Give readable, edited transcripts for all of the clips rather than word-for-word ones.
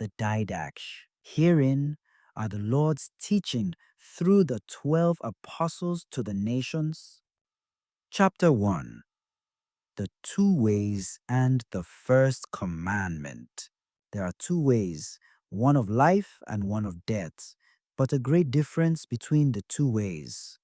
the Didache. Herein are the Lord's teaching through the 12 apostles to the nations. Chapter 1. The two ways and the first commandment. There are two ways, one of life and one of death, but a great difference between the two ways.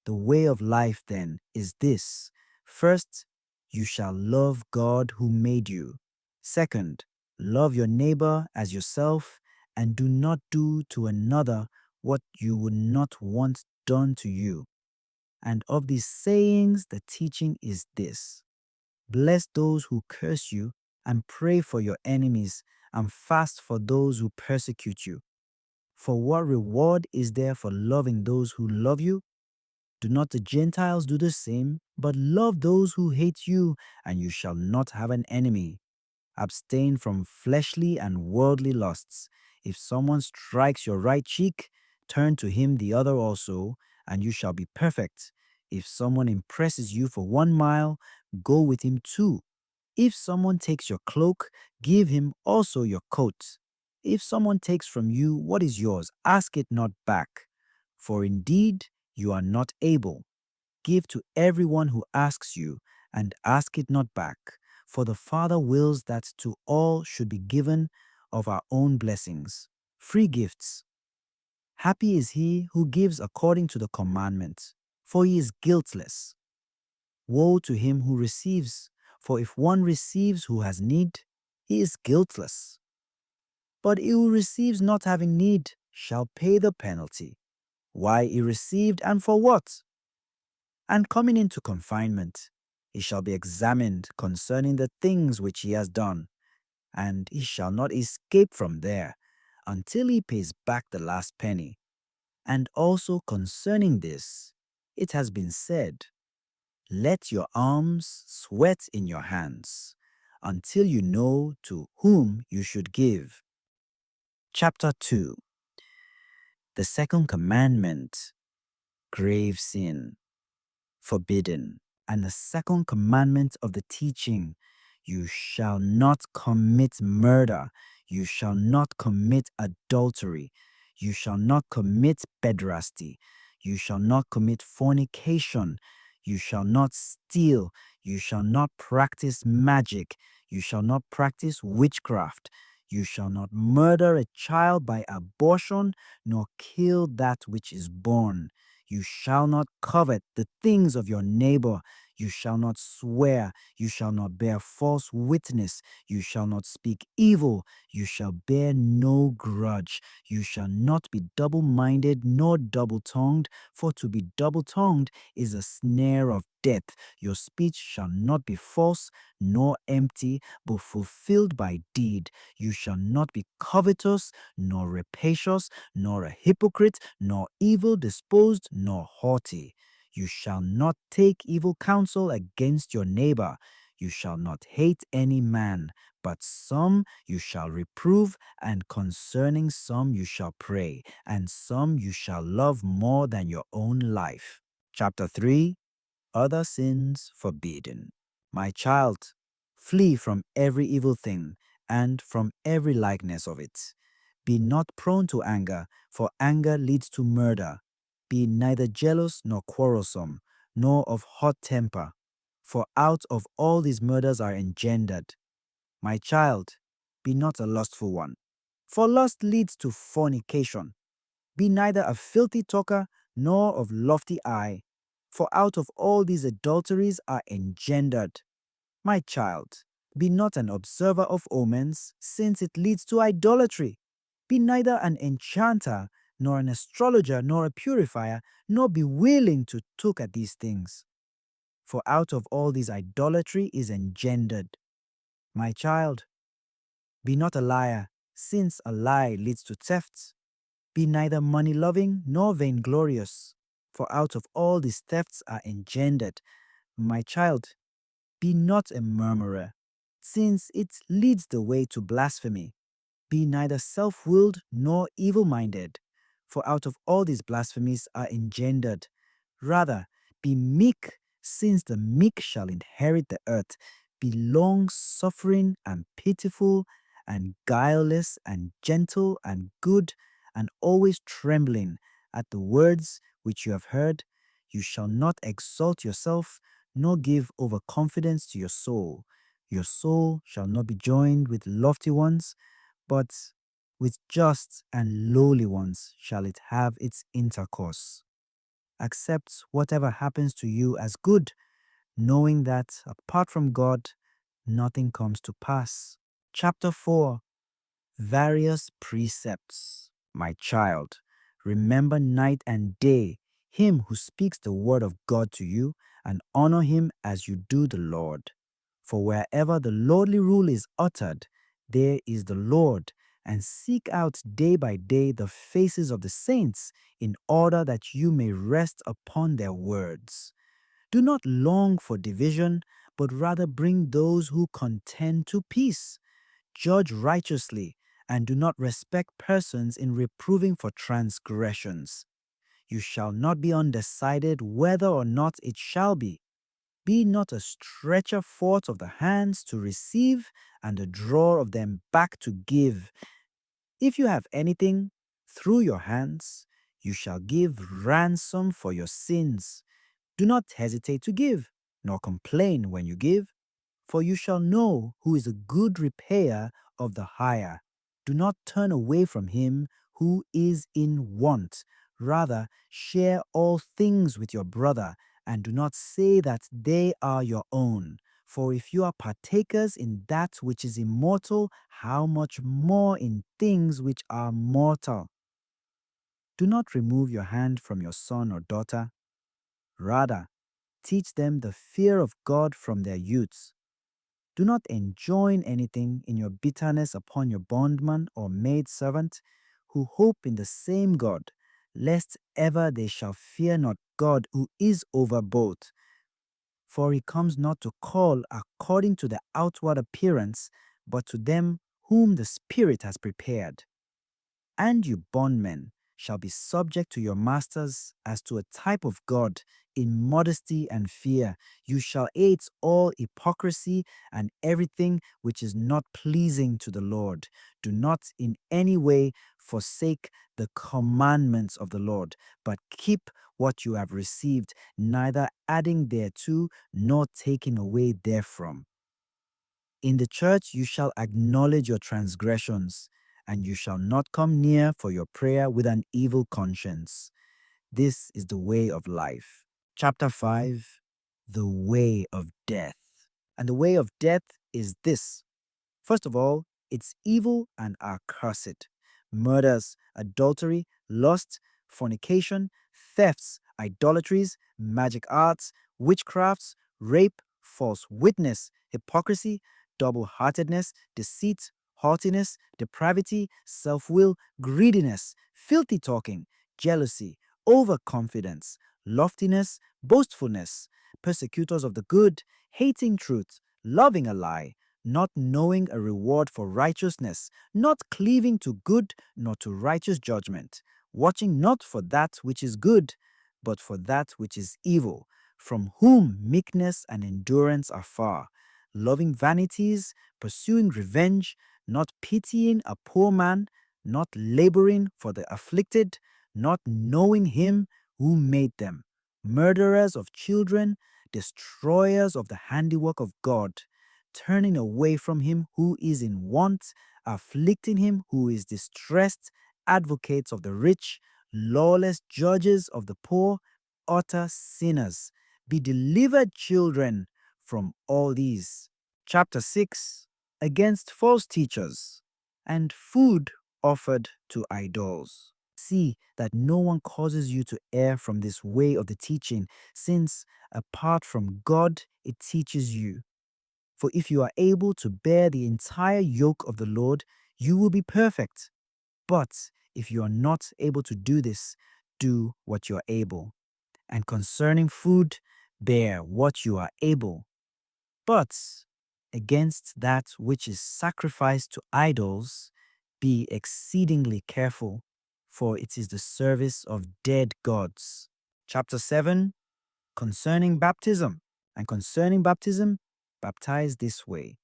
The way of life, then, is this. First, you shall love God who made you. Second, love your neighbor as yourself, and do not do to another what you would not want done to you. And of these sayings, the teaching is this. Bless those who curse you, and pray for your enemies, and fast for those who persecute you. For what reward is there for loving those who love you? Do not the Gentiles do the same? But love those who hate you, and you shall not have an enemy. Abstain from fleshly and worldly lusts. If someone strikes your right cheek, turn to him the other also, and you shall be perfect. If someone impresses you for 1 mile, go with him 2. If someone takes your cloak, give him also your coat. If someone takes from you what is yours, ask it not back. For indeed, you are not able. Give to everyone who asks you, and ask it not back. For the Father wills that to all should be given of our own blessings, free gifts. Happy is he who gives according to the commandment, for he is guiltless. Woe to him who receives, for if one receives who has need, he is guiltless. But he who receives not having need shall pay the penalty. Why he received and for what? And coming into confinement, he shall be examined concerning the things which he has done, and he shall not escape from there until he pays back the last penny. And also concerning this, it has been said, let your arms sweat in your hands until you know to whom you should give. Chapter 2. The second commandment, grave sin, forbidden. And the second commandment of the teaching, you shall not commit murder, you shall not commit adultery, you shall not commit pederasty, you shall not commit fornication, you shall not steal, you shall not practice magic, you shall not practice witchcraft, you shall not murder a child by abortion, nor kill that which is born. You shall not covet the things of your neighbor. You shall not swear. You shall not bear false witness. You shall not speak evil. You shall bear no grudge. You shall not be double-minded nor double-tongued, for to be double-tongued is a snare of death. Your speech shall not be false nor empty, but fulfilled by deed. You shall not be covetous, nor rapacious, nor a hypocrite, nor evil disposed, nor haughty. You shall not take evil counsel against your neighbor. You shall not hate any man, but some you shall reprove, and concerning some you shall pray, and some you shall love more than your own life. Chapter 3. Other sins forbidden. My child, flee from every evil thing, and from every likeness of it. Be not prone to anger, for anger leads to murder. Be neither jealous nor quarrelsome, nor of hot temper. For out of all these murders are engendered. My child, be not a lustful one, for lust leads to fornication. Be neither a filthy talker, nor of lofty eye, for out of all these adulteries are engendered. My child, be not an observer of omens, since it leads to idolatry. Be neither an enchanter, nor an astrologer, nor a purifier, nor be willing to look at these things. For out of all these idolatry is engendered. My child, be not a liar, since a lie leads to theft. Be neither money-loving nor vainglorious, for out of all these thefts are engendered. My child, be not a murmurer, since it leads the way to blasphemy. Be neither self-willed nor evil-minded, for out of all these blasphemies are engendered. Rather, be meek, since the meek shall inherit the earth. Be long-suffering and pitiful, and guileless and gentle and good and always trembling at the words which you have heard, you shall not exalt yourself, nor give overconfidence to your soul. Your soul shall not be joined with lofty ones, but with just and lowly ones shall it have its intercourse. Accept whatever happens to you as good, knowing that apart from God, nothing comes to pass. Chapter 4. Various precepts. My child, remember night and day him who speaks the word of God to you, and honor him as you do the Lord. For wherever the lordly rule is uttered, there is the Lord, and seek out day by day the faces of the saints, in order that you may rest upon their words. Do not long for division, but rather bring those who contend to peace. Judge righteously, and do not respect persons in reproving for transgressions. You shall not be undecided whether or not it shall be. Be not a stretcher forth of the hands to receive, and a drawer of them back to give. If you have anything through your hands, you shall give ransom for your sins. Do not hesitate to give, nor complain when you give, for you shall know who is a good repayer of the hire. Do not turn away from him who is in want. Rather, share all things with your brother, and do not say that they are your own. For if you are partakers in that which is immortal, how much more in things which are mortal? Do not remove your hand from your son or daughter. Rather, teach them the fear of God from their youth. Do not enjoin anything in your bitterness upon your bondman or maidservant, who hope in the same God, lest ever they shall fear not God who is over both. For he comes not to call according to the outward appearance, but to them whom the Spirit has prepared. And you bondmen shall be subject to your masters as to a type of God, in modesty and fear. You shall hate all hypocrisy and everything which is not pleasing to the Lord. Do not in any way forsake the commandments of the Lord, but keep what you have received, neither adding thereto nor taking away therefrom. In the church you shall acknowledge your transgressions, and you shall not come near for your prayer with an evil conscience. This is the way of life. Chapter 5. The way of death. And the way of death is this. First of all, it's evil and accursed. Murders, adultery, lust, fornication, thefts, idolatries, magic arts, witchcrafts, rape, false witness, hypocrisy, double-heartedness, deceit, haughtiness, depravity, self-will, greediness, filthy talking, jealousy, overconfidence, loftiness, boastfulness, persecutors of the good, hating truth, loving a lie, not knowing a reward for righteousness, not cleaving to good nor to righteous judgment, watching not for that which is good, but for that which is evil, from whom meekness and endurance are far, loving vanities, pursuing revenge, not pitying a poor man, not laboring for the afflicted, not knowing him who made them, murderers of children, destroyers of the handiwork of God, turning away from him who is in want, afflicting him who is distressed, advocates of the rich, lawless judges of the poor, utter sinners. Be delivered, children, from all these. Chapter 6. Against false teachers and food offered to idols. See that no one causes you to err from this way of the teaching, since apart from God it teaches you. For if you are able to bear the entire yoke of the Lord, you will be perfect. But if you are not able to do this, do what you are able. And concerning food, bear what you are able. But against that which is sacrificed to idols, be exceedingly careful, for it is the service of dead gods. Chapter 7. Concerning baptism. And concerning baptism, baptize this way.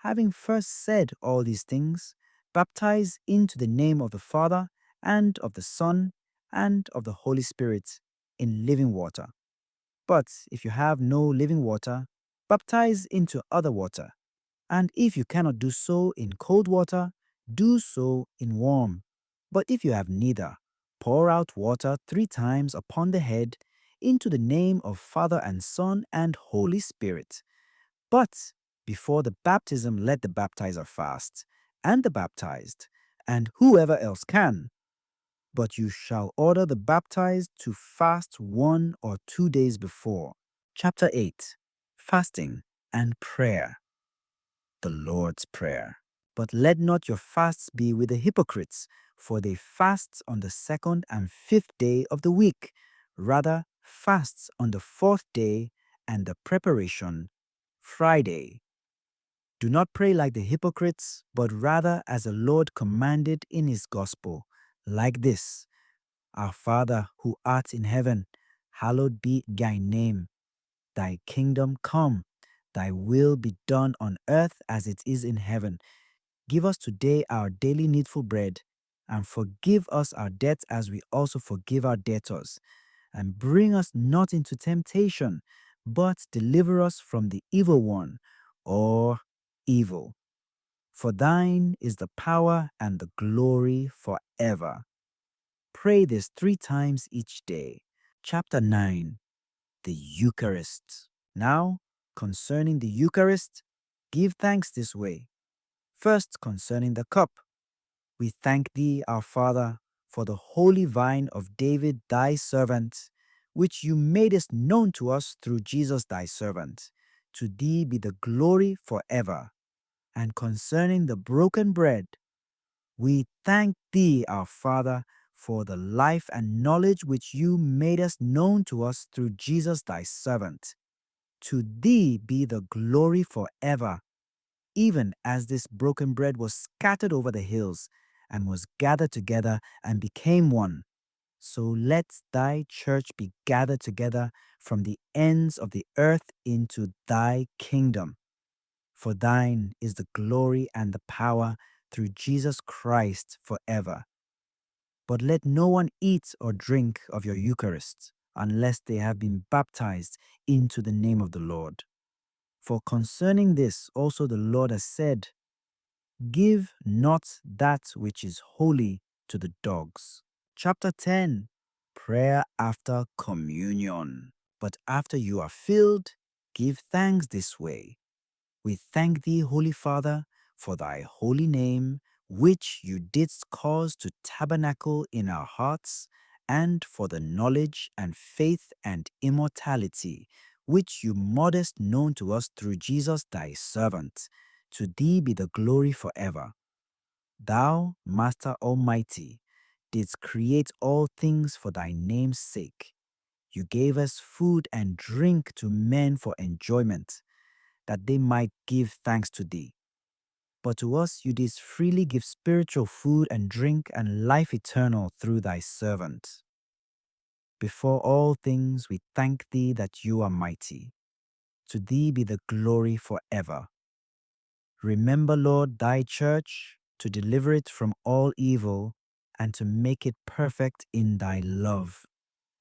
Having first said all these things, baptize into the name of the Father, and of the Son, and of the Holy Spirit in living water. But if you have no living water, baptize into other water. And if you cannot do so in cold water, do so in warm. But if you have neither, pour out water 3 times upon the head into the name of Father and Son and Holy Spirit. But before the baptism, let the baptizer fast, and the baptized, and whoever else can. But you shall order the baptized to fast 1 or 2 days before. Chapter 8. Fasting and Prayer. The Lord's Prayer. But let not your fasts be with the hypocrites, for they fast on the 2nd and 5th day of the week. Rather, fasts on the 4th day and the preparation, Friday. Do not pray like the hypocrites, but rather as the Lord commanded in his gospel, like this: Our Father who art in heaven, hallowed be thy name. Thy kingdom come, thy will be done on earth as it is in heaven. Give us today our daily needful bread, and forgive us our debts as we also forgive our debtors. And bring us not into temptation, but deliver us from the evil one, or evil. For thine is the power and the glory forever. Pray this 3 times each day. Chapter 9. The Eucharist. Now, concerning the Eucharist, give thanks this way. First, concerning the cup, we thank thee, our Father, for the holy vine of David thy servant, which you madest known to us through Jesus thy servant. To thee be the glory forever. And concerning the broken bread, we thank thee, our Father, for the life and knowledge which you made us known to us through Jesus thy servant. To thee be the glory forever, even as this broken bread was scattered over the hills, and was gathered together and became one. So let thy church be gathered together from the ends of the earth into thy kingdom. For thine is the glory and the power through Jesus Christ forever. But let no one eat or drink of your Eucharist unless they have been baptized into the name of the Lord. For concerning this also the Lord has said, Give not that which is holy to the dogs. Chapter 10. Prayer after communion. But after you are filled, give thanks this way. We thank thee, Holy Father, for thy holy name, which you didst cause to tabernacle in our hearts, and for the knowledge and faith and immortality, which you modest known to us through Jesus thy servant. To thee be the glory forever. Thou, Master Almighty, didst create all things for thy name's sake. You gave us food and drink to men for enjoyment, that they might give thanks to thee. But to us you didst freely give spiritual food and drink and life eternal through thy servant. Before all things we thank thee that you are mighty. To thee be the glory forever. Remember, Lord, thy church, to deliver it from all evil, and to make it perfect in thy love,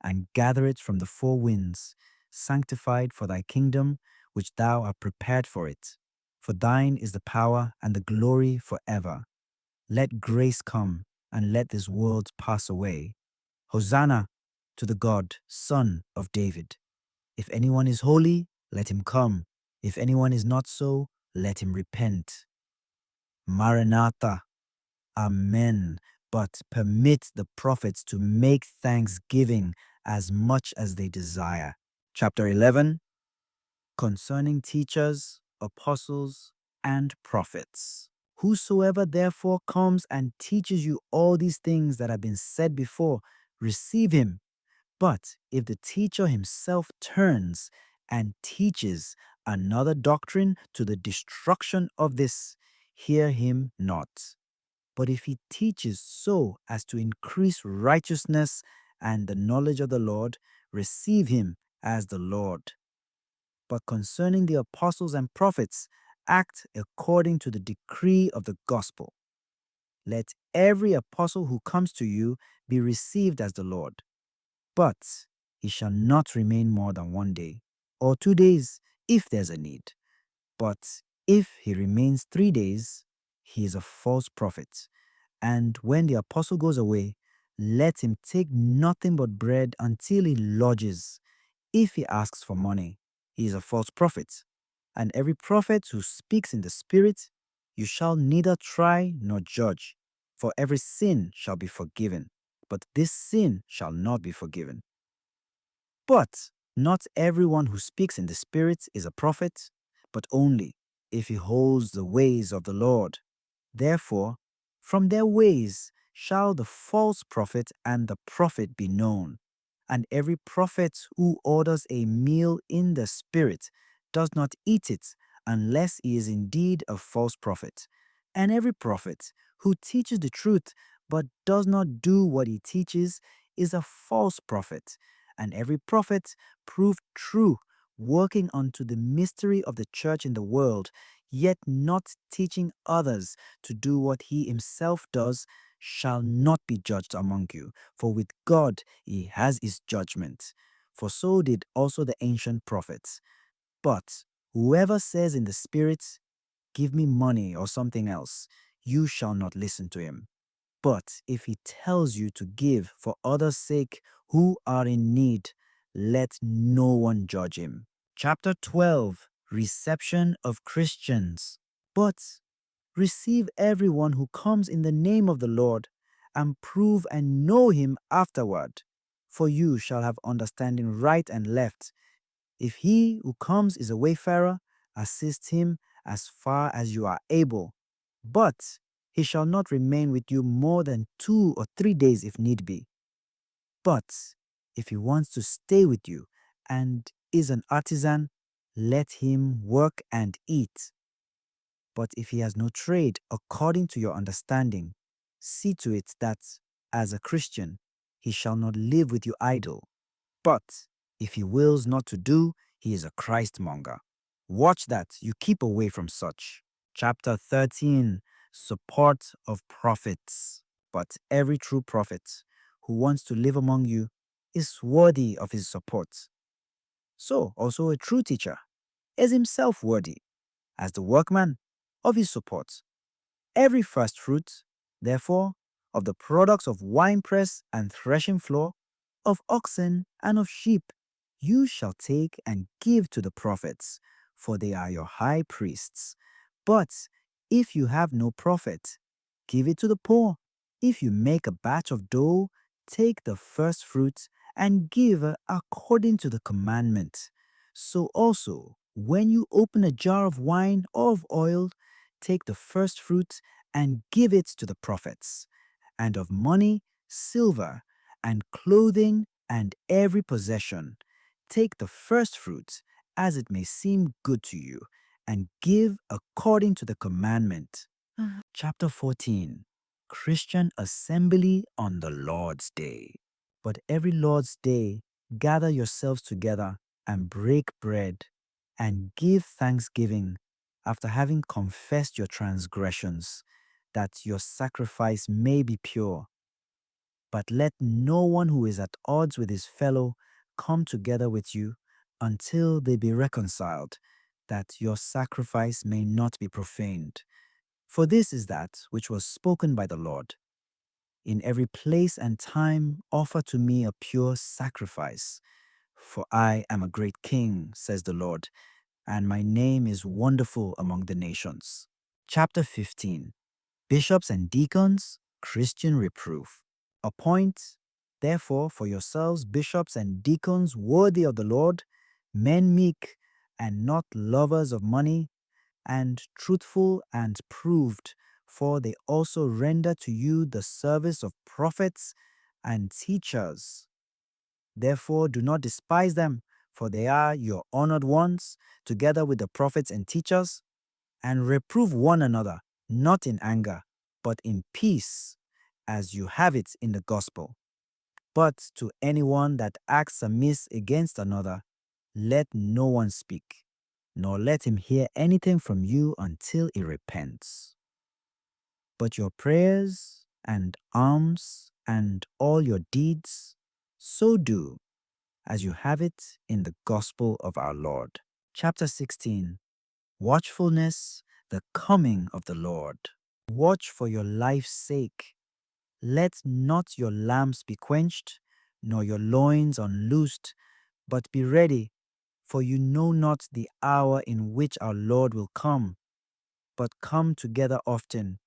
and gather it from the four winds, sanctified for thy kingdom, which thou art prepared for it. For thine is the power and the glory forever. Let grace come, and let this world pass away. Hosanna to the God, Son of David. If anyone is holy, let him come. If anyone is not so, let him repent. Maranatha. Amen. But permit the prophets to make thanksgiving as much as they desire. Chapter 11. Concerning teachers, apostles, and prophets. Whosoever therefore comes and teaches you all these things that have been said before, receive him. But if the teacher himself turns and teaches another doctrine to the destruction of this, hear him not. But if he teaches so as to increase righteousness and the knowledge of the Lord, receive him as the Lord. But concerning the apostles and prophets, act according to the decree of the gospel. Let every apostle who comes to you be received as the Lord. But he shall not remain more than 1 day, or 2 days, if there's a need. But if he remains 3 days, he is a false prophet. And when the apostle goes away, let him take nothing but bread until he lodges. If he asks for money, he is a false prophet. And every prophet who speaks in the Spirit, you shall neither try nor judge, for every sin shall be forgiven, but this sin shall not be forgiven. But not everyone who speaks in the Spirit is a prophet, but only if he holds the ways of the Lord. Therefore, from their ways shall the false prophet and the prophet be known. And every prophet who orders a meal in the Spirit does not eat it unless he is indeed a false prophet. And every prophet who teaches the truth but does not do what he teaches is a false prophet. And every prophet proved true, working unto the mystery of the church in the world, yet not teaching others to do what he himself does, shall not be judged among you. For with God he has his judgment. For so did also the ancient prophets. But whoever says in the Spirit, give me money or something else, you shall not listen to him. But if he tells you to give for others' sake who are in need, let no one judge him. Chapter 12. Reception of Christians. But receive everyone who comes in the name of the Lord, and prove and know him afterward. For you shall have understanding right and left. If he who comes is a wayfarer, assist him as far as you are able. But he shall not remain with you more than 2 or 3 days if need be. But if he wants to stay with you and is an artisan, let him work and eat. But if he has no trade according to your understanding, see to it that, as a Christian, he shall not live with you idle. But if he wills not to do, he is a Christmonger. Watch that you keep away from such. Chapter 13. Support of prophets. But every true prophet who wants to live among you is worthy of his support. So also a true teacher is himself worthy, as the workman, of his support. Every first fruit, therefore, of the products of winepress and threshing floor, of oxen and of sheep, you shall take and give to the prophets, for they are your high priests. But if you have no prophet, give it to the poor. If you make a batch of dough, take the first fruit and give according to the commandment. So also, when you open a jar of wine or of oil, take the first fruit and give it to the prophets. And of money, silver, and clothing, and every possession, take the first fruit as it may seem good to you, and give according to the commandment. Chapter 14. Christian Assembly on the Lord's Day. But every Lord's Day, gather yourselves together and break bread and give thanksgiving after having confessed your transgressions, that your sacrifice may be pure. But let no one who is at odds with his fellow come together with you until they be reconciled, that your sacrifice may not be profaned. For this is that which was spoken by the Lord. In every place and time offer to me a pure sacrifice. For I am a great king, says the Lord, and my name is wonderful among the nations. Chapter 15. Bishops and deacons, Christian reproof. Appoint, therefore, for yourselves bishops and deacons worthy of the Lord, men meek and not lovers of money, and truthful and proved, for they also render to you the service of prophets and teachers. Therefore do not despise them, for they are your honored ones, together with the prophets and teachers. And reprove one another, not in anger, but in peace, as you have it in the gospel. But to anyone that acts amiss against another, let no one speak, nor let him hear anything from you until he repents. But your prayers and alms and all your deeds, so do as you have it in the gospel of our Lord. Chapter 16. Watchfulness, the coming of the Lord. Watch for your life's sake. Let not your lamps be quenched, nor your loins unloosed, but be ready, for you know not the hour in which our Lord will come. But come together often,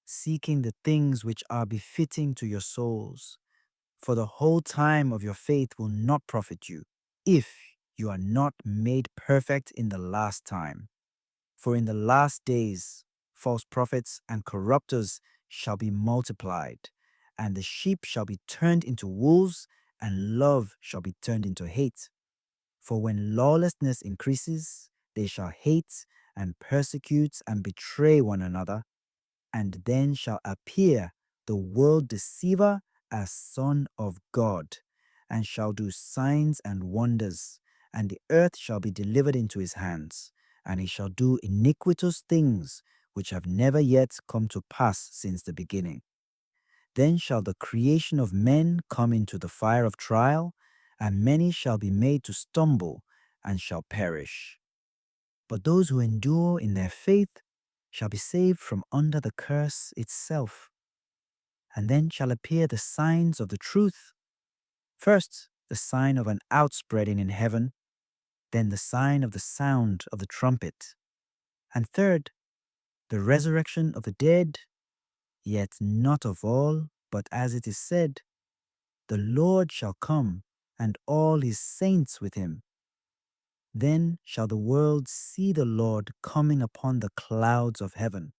seeking the things which are befitting to your souls. For the whole time of your faith will not profit you, if you are not made perfect in the last time. For in the last days false prophets and corrupters shall be multiplied, and the sheep shall be turned into wolves, and love shall be turned into hate. For when lawlessness increases, they shall hate and persecute and betray one another, and then shall appear the world deceiver as Son of God, and shall do signs and wonders, and the earth shall be delivered into his hands, and he shall do iniquitous things which have never yet come to pass since the beginning. Then shall the creation of men come into the fire of trial, and many shall be made to stumble and shall perish. But those who endure in their faith shall be saved from under the curse itself. And then shall appear the signs of the truth. First, the sign of an outspreading in heaven, then the sign of the sound of the trumpet, and third, the resurrection of the dead, yet not of all, but as it is said, the Lord shall come, and all his saints with him. Then shall the world see the Lord coming upon the clouds of heaven